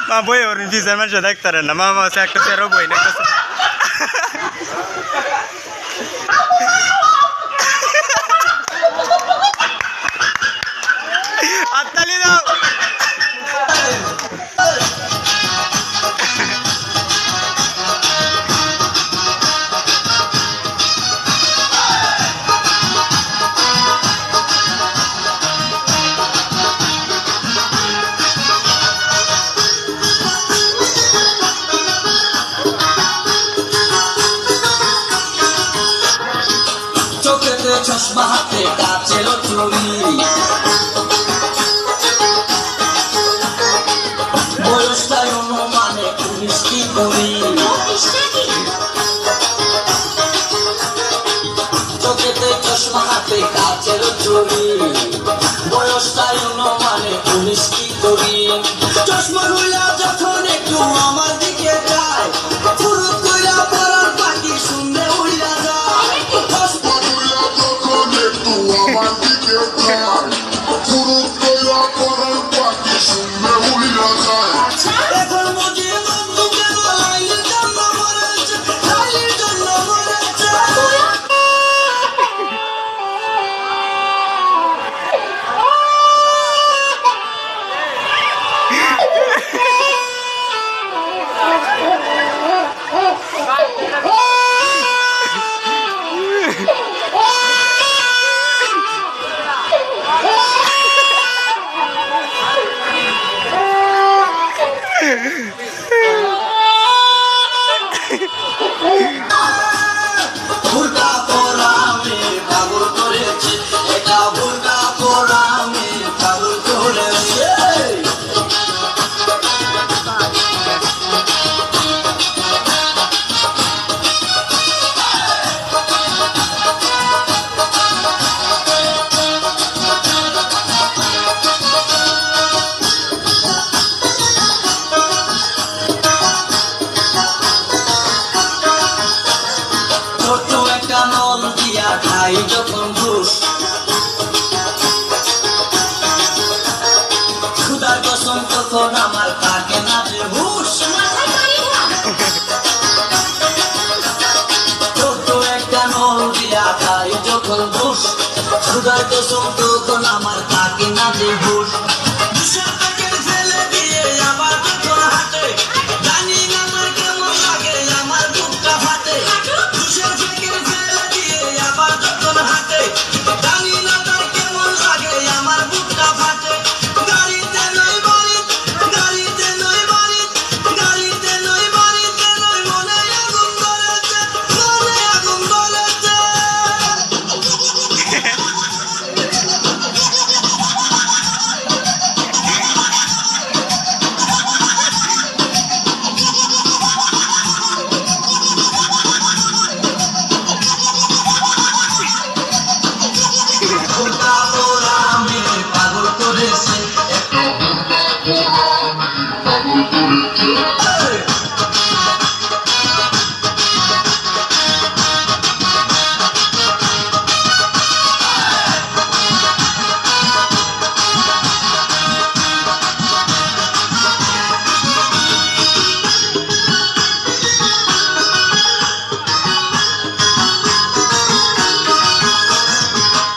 মা বই ওর বিজের মানুষ দেখতারেন না মামা আছে একটা তেরো বই না হাততালি দাও চশমা হাতে কাচের চুরি বয়সটাই অনুমানে 19 কি করি চোখেতে চশমা হাতে কাচের চুরি বয়সটাই অনুমানে 19 কি করি চশমা হইলা যখন একটু আমার দিকে যায় ফুরুত কইরা পরার পাখি শুনলে উইলা যায় আমার দিকে যায় ফুরুত কইরা পরার পাখি শুনলে উইলা যায় এখন বুঝি বন্ধু কেন লাইলির জন্য মরেছে লাইলির জন্য মরেছে ভুলটা পরা আমি পাগল করেছি এটা ভুলটা পরা আমি পাগল করেছি খাই যখন ঘুষ ক্ষুধার কসম তখন আমার থাকে না যে হুশ ছোট একটা নল দিয়া খাই যখন ঘুষ ক্ষুধার কসম তখন আমার থাকে না যে হুশ ফেলে দিয়ে আবার যখন হাঁটে জানি না আমার কেমন লাগে আমার বুকটা ফাটে ফেলে দিয়ে আবার যখন হাঁটে জানি না তার কেমন লাগে আমার বুকটা ফাটে গাড়িতে নয় বাড়িতে গাড়িতে নয় বাড়িতে গাড়িতে নয় বাড়িতে নয় মনে আগুন ধরেছে মনে আগুন ধরেছে পাগল করেছে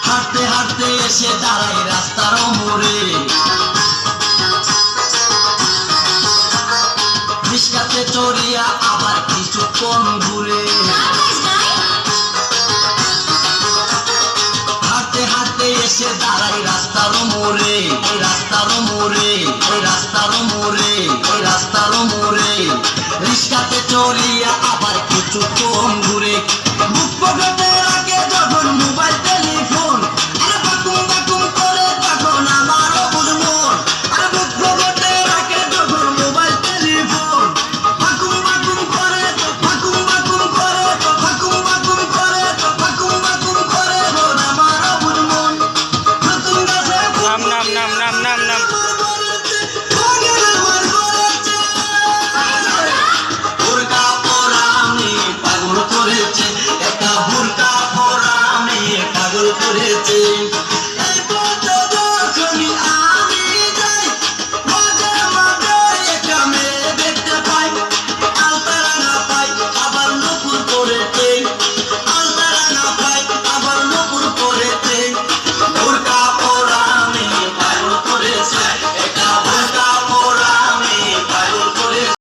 হাঁটতে হাঁটতে এসে দাঁড়াই রাস্তার মোড়ে রিস্কাতে চড়িয়া আবার কিছুক্ষণ ঘুরে হাঁটতে হাঁটতে এসে দাঁড়াই রাস্তার মোড়ে ওই রাস্তার মোড়ে ওই রাস্তার মোড়ে ওই রাস্তার মোড়ে রিস্কাতে চড়িয়া আবার কিছুক্ষণ ঘুরে বুক পকেটে